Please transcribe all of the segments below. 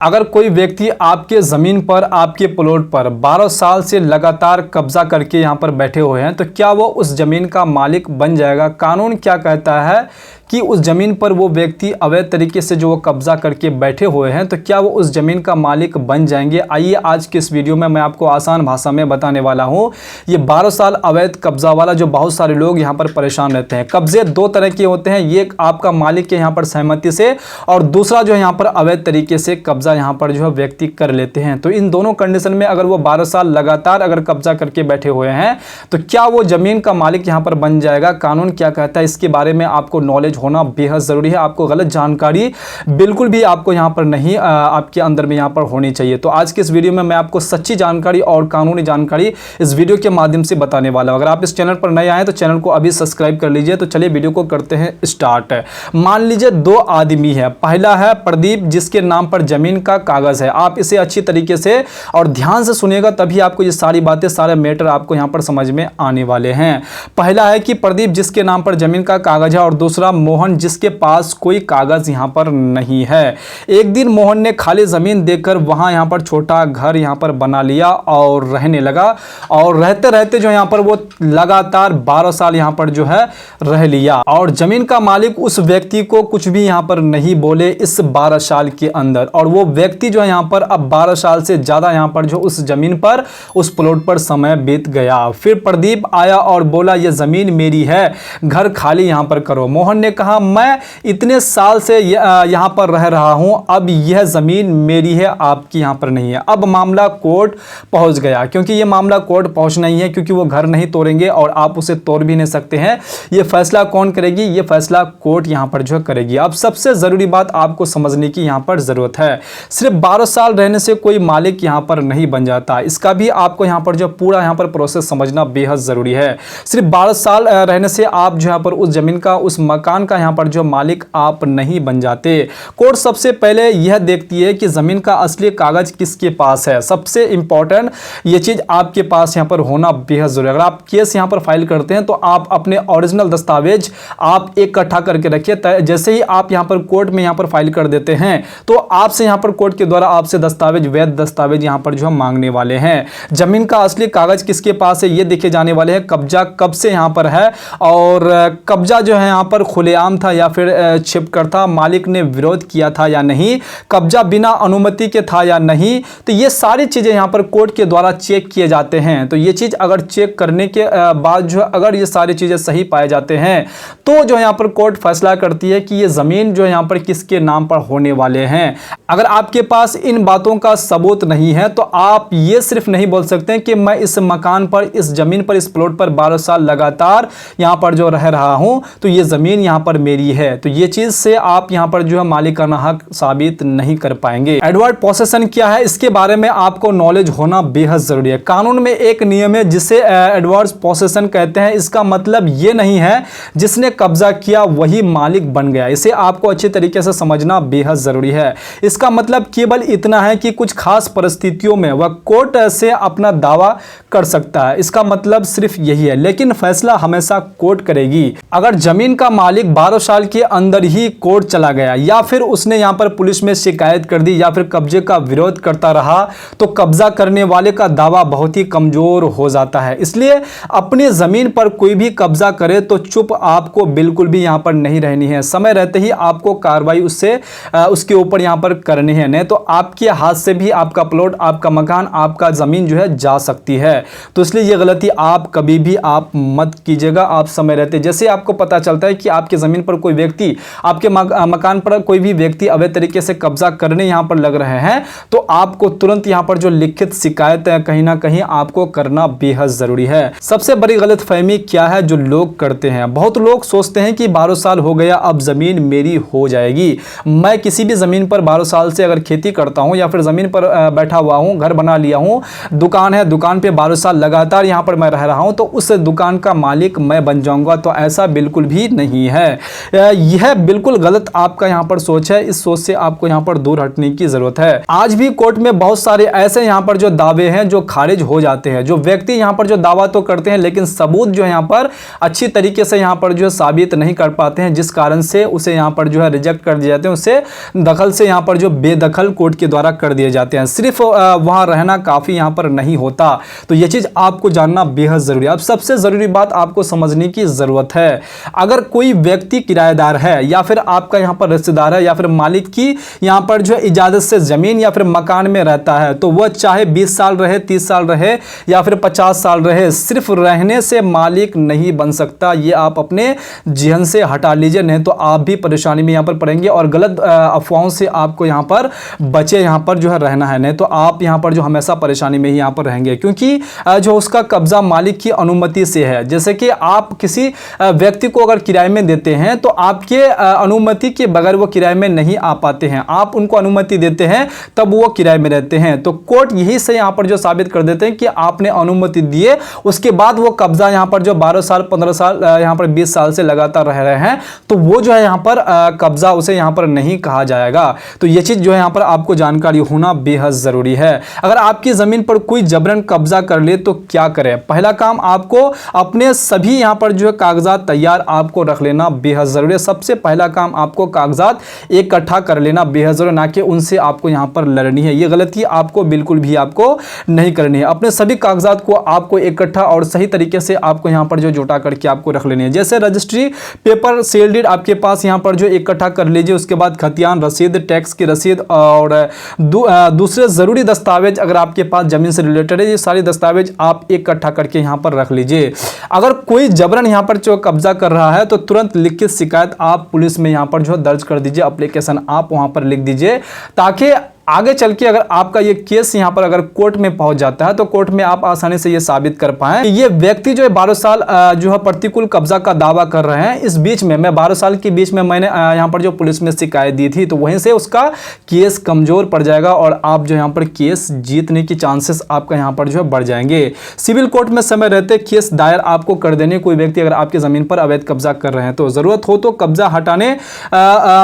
अगर कोई व्यक्ति आपके ज़मीन पर, आपके प्लॉट पर 12 साल से लगातार कब्जा करके यहाँ पर बैठे हुए हैं, तो क्या वो उस ज़मीन का मालिक बन जाएगा? कानून क्या कहता है कि उस ज़मीन पर वो व्यक्ति अवैध तरीके से जो वो कब्जा करके बैठे हुए हैं, तो क्या वो उस ज़मीन का मालिक बन जाएंगे? आइए आज के इस वीडियो में मैं आपको आसान भाषा में बताने वाला हूँ। ये 12 साल अवैध कब्जा वाला जो बहुत सारे लोग यहाँ पर परेशान रहते हैं। कब्जे दो तरह के होते हैं, ये आपका मालिक के यहाँ पर सहमति से, और दूसरा जो है यहाँ पर अवैध तरीके से कब्जा यहाँ पर जो है व्यक्ति कर लेते हैं। तो इन दोनों कंडीशन में अगर वो 12 साल लगातार अगर कब्जा करके बैठे हुए हैं, तो क्या वो ज़मीन का मालिक यहाँ पर बन जाएगा? कानून क्या कहता है इसके बारे में आपको नॉलेज होना बेहद ज़रूरी है। आपको गलत जानकारी बिल्कुल भी आपको यहाँ पर नहीं आपके अंदर में यहाँ पर होनी चाहिए। तो आज के इस वीडियो में मैं आपको सच्ची जानकारी और कानूनी जानकारी इस वीडियो के माध्यम से बताने वाला हूँ। अगर आप इस चैनल पर नए आए तो चैनल को अभी सब्सक्राइब कर लीजिए। तो चलिए वीडियो को करते हैं स्टार्ट। मान लीजिए दो आदमी है। पहला है प्रदीप, जिसके नाम पर जमीन का कागज है। आप इसे अच्छी तरीके से और ध्यान से सुनिएगा, तभी आपको ये सारी बातें, सारे मैटर आपको यहाँ पर समझ में आने वाले हैं। पहला है कि प्रदीप जिसके नाम पर जमीन का कागज है, और दूसरा मोहन जिसके पास कोई कागज यहाँ पर नहीं है। एक दिन मोहन ने खाली जमीन देखकर वहां यहाँ पर छोटा घर यहाँ पर बना लिया और रहने लगा, और रहते रहते जो यहाँ पर वो लगातार 12 साल यहाँ पर जो है रह लिया। और जमीन का मालिक उस व्यक्ति को कुछ भी यहाँ पर नहीं बोले इस 12 साल के अंदर, और वो व्यक्ति जो है यहाँ पर अब 12 साल से ज्यादा यहाँ पर जो उस जमीन पर, उस प्लॉट पर समय बीत गया। फिर प्रदीप आया और बोला, ये जमीन मेरी है, घर खाली यहाँ पर करो। मोहन ने कहा, मैं इतने साल से यहाँ पर रह रहा हूं, अब यह जमीन मेरी है, आपकी यहाँ पर नहीं है। अब मामला कोर्ट पहुंच गया, क्योंकि यह मामला कोर्ट पहुंचना ही है, क्योंकि वो घर नहीं तोड़ेंगे और आप उसे तोड़ भी नहीं सकते हैं। यह फैसला कौन करेगी? यह फैसला कोर्ट यहाँ पर जो करेगी। अब सबसे जरूरी बात आपको समझने की यहाँ पर जरूरत है, सिर्फ 12 साल रहने से कोई मालिक यहाँ पर नहीं बन जाता। इसका भी आपको यहाँ पर जो पूरा यहाँ पर प्रोसेस समझना बेहद जरूरी है। सिर्फ 12 साल रहने से आप जो यहाँ पर उस जमीन का, उस मकान का यहाँ पर जो मालिक आप नहीं बन जाते। कोर्ट सबसे पहले यह देखती है कि जमीन का असली कागज किसके पास है। सबसे इंपॉर्टेंट यह चीज आपके पास यहां पर होना बेहद जरूरी है। अगर आप केस यहां पर फाइल करते हैं तो आप अपने ओरिजिनल दस्तावेज आप इकट्ठा करके रखिए। जैसे ही आप यहां पर कोर्ट में यहां पर फाइल कर देते हैं, तो आपसे यहां पर कोर्ट के द्वारा आपसे दस्तावेज, वैध दस्तावेज यहां पर जो हम मांगने वाले हैं। जमीन का असली कागज किसके पास है, यह देखे जाने वाले हैं। कब्जा कब से यहां पर है, और कब्जा जो है यहां पर खुलेआम था या फिर छिपकर था, मालिक ने विरोध किया था या नहीं, कब्जा बिना अनुमति के था या नहीं। तो ये सारी चीजें यहां पर कोर्ट के द्वारा चेक किए जाते हैं। तो ये चीज अगर चेक करने के बाद जो अगर ये सारी चीजें सही पाए जाते हैं, तो जो यहां पर कोर्ट फैसला करती है कि ये जमीन जो यहां पर किसके नाम पर होने वाले हैं। अगर आपके पास इन बातों का सबूत नहीं है, तो आप ये सिर्फ नहीं बोल सकते कि मैं इस मकान पर, इस जमीन पर, इस प्लॉट पर 12 साल लगातार यहां पर जो रह रहा हूं, तो ये जमीन यहां पर मेरी है। तो ये चीज से आप यहां पर जो है मालिकाना हक साबित नहीं कर पाएंगे। एडवर्ड पोसेशन क्या है, इसके बारे में आपको नॉलेज होना बेहद जरूरी है। कानून में एक नियम है जिसे एडवर्ड पोसेशन कहते हैं। इसका मतलब ये नहीं है जिसने कब्जा किया वही मालिक बन गया। इसे आपको अच्छे तरीके से समझना बेहद जरूरी है। इसका मतलब केवल इतना है कि कुछ खास परिस्थितियों में वह कोर्ट से अपना दावा कर सकता है। इसका मतलब सिर्फ यही है, लेकिन फैसला हमेशा कोर्ट करेगी। अगर जमीन का मालिक 12 साल के अंदर ही कोर्ट चला गया, या फिर उसने यहां पर पुलिस में शिकायत कर दी, या फिर कब्जे का विरोध करता रहा, तो कब्जा करने वाले का दावा बहुत ही कमजोर हो जाता है। इसलिए अपनी जमीन पर कोई भी कब्जा करे तो चुप आपको बिल्कुल भी यहां पर नहीं रहनी है। समय रहते ही आपको कार्रवाई उसके ऊपर यहां पर करनी है, नहीं तो आपके हाथ से भी आपका प्लॉट, आपका मकान, आपका जमीन जो है जा सकती है। तो इसलिए यह गलती आप कभी भी आप मत कीजिएगा। आप समय रहते, जैसे आपको पता चलता है कि आपकी जमीन पर कोई व्यक्ति, आपके मकान पर कोई भी व्यक्ति अवैध तरीके से कब्जा करने यहां पर लग रहे हैं, तो आपको तुरंत यहां पर जो लिखित शिकायत है कहीं ना कहीं आपको करना बेहद जरूरी है। सबसे बड़ी गलतफहमी क्या है जो लोग करते हैं, बहुत लोग सोचते हैं कि 12 साल हो गया, अब जमीन मेरी हो जाएगी। मैं किसी भी जमीन पर 12 साल से अगर खेती करता हूं, या फिर जमीन पर बैठा हुआ हूं, घर बना लिया हूं, दुकान है, दुकान पे 12 साल लगातार यहां पर मैं रह रहा हूं, तो उस दुकान का मालिक मैं बन जाऊंगा। तो ऐसा बिल्कुल भी नहीं है। यह बिल्कुल गलत आपका यहाँ पर सोच है। इस सोच से आपको यहाँ पर दूर हटने की जरूरत है। आज भी कोर्ट में बहुत सारे ऐसे यहाँ पर जो दावे हैं जो खारिज हो जाते हैं। जो व्यक्ति यहाँ पर जो दावा तो करते हैं लेकिन सबूत जो यहाँ पर अच्छी तरीके से यहाँ पर जो है साबित नहीं कर पाते हैं, जिस कारण से उसे यहाँ पर जो है रिजेक्ट कर दिए जाते हैं। उसे दखल से यहाँ पर जो बेदखल कोर्ट के द्वारा कर दिए जाते हैं। सिर्फ वहां रहना काफी यहाँ पर नहीं होता। तो यह चीज आपको जानना बेहद जरूरी है। अब सबसे जरूरी बात आपको समझने की जरूरत है, अगर कोई व्यक्ति किराएदार है या फिर आपका यहाँ पर रिश्तेदार है या फिर मालिक की यहाँ पर जो है इजाजत से जमीन या फिर मकान में रहता है, तो वह चाहे 20 साल रहे, 30 साल रहे या फिर 50 साल रहे, सिर्फ रहने से मालिक नहीं बन सकता। ये आप अपने जहन से हटा लीजिए, नहीं तो आप भी परेशानी में यहाँ पर पड़ेंगे और गलत अफवाहों से आपको यहाँ पर बचे यहाँ पर जो है रहना है, नहीं तो आप यहाँ पर जो हमेशा परेशानी में ही यहाँ पर रहेंगे। क्योंकि जो उसका कब्जा मालिक की अनुमति से है। जैसे कि आप किसी व्यक्ति को अगर किराए में देते हैं तो आपके अनुमति के बगैर वो किराए में नहीं आ पाते हैं, आप उनको अनुमति देते हैं तब वो किराए में रहते हैं। तो कोर्ट यही से यहाँ पर जो साबित कर देते हैं कि आपने अनुमति दिए, उसके बाद वो कब्जा यहाँ पर जो 12 साल 15 साल यहाँ पर 20 साल से लगातार रह रहे हैं, तो वो जो है यहाँ पर कब्जा उसे यहाँ पर नहीं कहा जाएगा। तो ये चीज जो है यहाँ पर आपको जानकारी होना बेहद जरूरी है। अगर आपकी जमीन पर कोई जबरन कब्जा कर ले तो क्या करें? पहला काम, आपको अपने सभी यहाँ पर जो है कागजात तैयार आपको रख लेना बेहद जरूरी है। सबसे पहला काम आपको कागजात इकट्ठा कर लेना बेहद जरूरी, ना कि उनसे आपको यहाँ पर लड़नी है। ये गलती आपको बिल्कुल भी आपको नहीं करनी है। अपने सभी कागजात को आपको इकट्ठा और सही तरीके से आपको यहाँ पर जो जुटा करके आपको रख लेनी है। जैसे रजिस्ट्री पेपर, सेल डीड आपके पास यहाँ पर जो इकट्ठा कर लीजिए। उसके बाद खतियान रसीद, टैक्स की रसीद और दूसरे जरूरी दस्तावेज अगर आपके पास जमीन से रिलेटेड है, ये सारे दस्तावेज आप इकट्ठा करके यहाँ पर रख लीजिए। अगर कोई जबरन यहाँ पर जो कब्जा कर रहा है तो तुरंत लिखित शिकायत आप पुलिस में यहाँ पर जो दर्ज कर दीजिए। एप्लीकेशन आप वहां पर लिख दीजिए, ताकि आगे चल के अगर आपका ये केस यहाँ पर अगर कोर्ट में पहुंच जाता है तो कोर्ट में आप आसानी से ये साबित कर पाएं कि ये व्यक्ति जो है 12 साल जो है प्रतिकूल कब्जा का दावा कर रहे हैं। इस बीच में मैं 12 साल के बीच में मैंने यहाँ पर जो पुलिस में शिकायत दी थी, तो वहीं से उसका केस कमजोर पड़ जाएगा और आप जो यहाँ पर केस जीतने की चांसेस आपका यहाँ पर जो है बढ़ जाएंगे। सिविल कोर्ट में समय रहते केस दायर आपको कर देने। कोई व्यक्ति अगर आपकी जमीन पर अवैध कब्जा कर रहे हैं तो जरूरत हो तो कब्जा हटाने,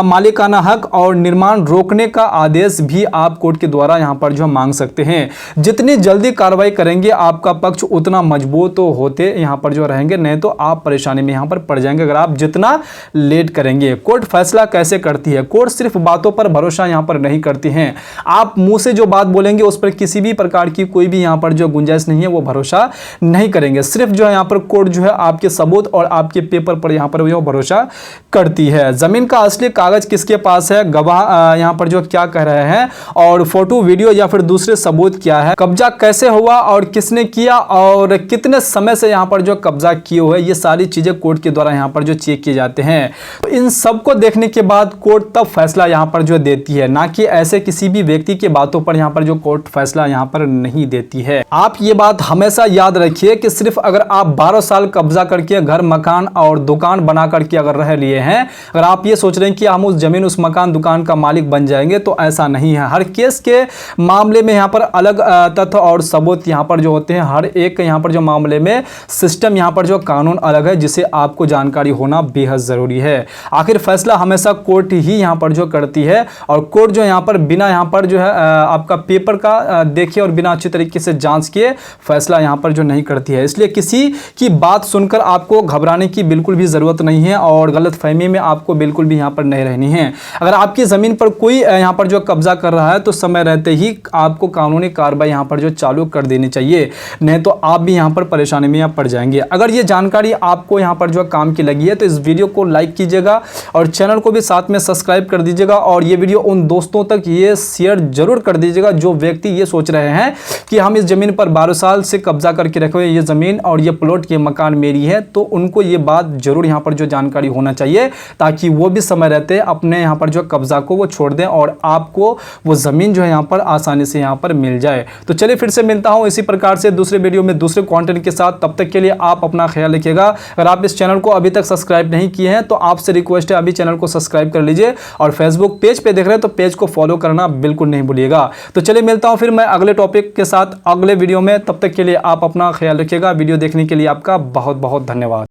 मालिकाना हक और निर्माण रोकने का आदेश भी आप कोर्ट के द्वारा यहां पर जो मांग सकते हैं। जितनी जल्दी कार्रवाई करेंगे आपका पक्ष उतना मजबूत तो होते यहां पर जो रहेंगे, नहीं तो आप परेशानी में यहां पर पड़ जाएंगे अगर आप जितना लेट करेंगे। कोर्ट फैसला कैसे करती है? कोर्ट सिर्फ बातों पर भरोसा यहां पर नहीं करती है। आप मुंह से जो बात बोलेंगे उस पर किसी भी प्रकार की कोई भी यहां पर जो गुंजाइश नहीं है, वो भरोसा नहीं करेंगे। सिर्फ जो है यहां पर कोर्ट जो है आपके सबूत और आपके पेपर पर यहां पर वो भरोसा करती है। जमीन का असली कागज किसके पास है, गवाह यहां पर जो क्या कह रहे हैं और फोटो, वीडियो या फिर दूसरे सबूत क्या है, कब्जा कैसे हुआ और किसने किया और कितने समय से यहां पर जो कब्जा किए हुए, ये सारी चीजें कोर्ट के द्वारा यहां पर जो चेक किए जाते हैं। तो इन सबको देखने के बाद कोर्ट तब फैसला यहां पर जो देती है, ना कि ऐसे किसी भी व्यक्ति के बातों पर यहां पर जो कोर्ट फैसला यहां पर नहीं देती है। आप ये बात हमेशा याद रखिए कि सिर्फ अगर आप 12 साल कब्जा करके घर, मकान और दुकान बना करके अगर रह लिए हैं, अगर आप ये सोच रहे हैं कि हम उस जमीन, उस मकान, दुकान का मालिक बन जाएंगे, तो ऐसा नहीं है। हर केस के मामले में यहाँ पर अलग तथ्य और सबूत यहाँ पर जो होते हैं। हर एक यहाँ पर जो मामले में सिस्टम, यहाँ पर जो कानून अलग है, जिसे आपको जानकारी होना बेहद जरूरी है। आखिर फैसला हमेशा कोर्ट ही यहाँ पर जो करती है और कोर्ट जो यहाँ पर बिना यहाँ पर जो है आपका पेपर का देखे और बिना अच्छी तरीके से जांच किए फैसला यहाँ पर जो नहीं करती है। इसलिए किसी की बात सुनकर आपको घबराने की बिल्कुल भी जरूरत नहीं है और गलतफहमी में आपको बिल्कुल भी यहाँ पर नहीं रहनी है। अगर आपकी जमीन पर कोई यहाँ पर जो कब्जा कर रहा है तो समय रहते ही आपको कानूनी कार्रवाई यहाँ पर जो चालू कर देनी चाहिए, नहीं तो आप भी यहाँ पर परेशानी में पड़ जाएंगे। अगर ये जानकारी आपको यहाँ पर जो काम की लगी है तो इस वीडियो को लाइक कीजिएगा और चैनल को भी साथ में सब्सक्राइब कर दीजिएगा और ये वीडियो उन दोस्तों तक ये शेयर जरूर कर दीजिएगा जो व्यक्ति ये सोच रहे हैं कि हम इस जमीन पर 12 साल से कब्जा करके रखे हुए, ये जमीन और ये प्लॉट, ये मकान मेरी है। तो उनको ये बात जरूर यहाँ पर जो जानकारी होना चाहिए, ताकि वो भी समय रहते अपने यहाँ पर जो कब्जा को वो छोड़ दें और आपको वो जमीन जो है यहाँ पर आसानी से यहाँ पर मिल जाए। तो चलिए फिर से मिलता हूँ इसी प्रकार से दूसरे वीडियो में दूसरे कंटेंट के साथ। तब तक के लिए आप अपना ख्याल रखिएगा। अगर आप इस चैनल को अभी तक सब्सक्राइब नहीं किए हैं तो आपसे रिक्वेस्ट है अभी चैनल को सब्सक्राइब कर लीजिए और फेसबुक पेज पे देख रहे हैं तो पेज को फॉलो करना बिल्कुल नहीं भूलिएगा। तो चलिए मिलता हूँ फिर मैं अगले टॉपिक के साथ अगले वीडियो में। तब तक के लिए आप अपना ख्याल रखिएगा। वीडियो देखने के लिए आपका बहुत बहुत धन्यवाद।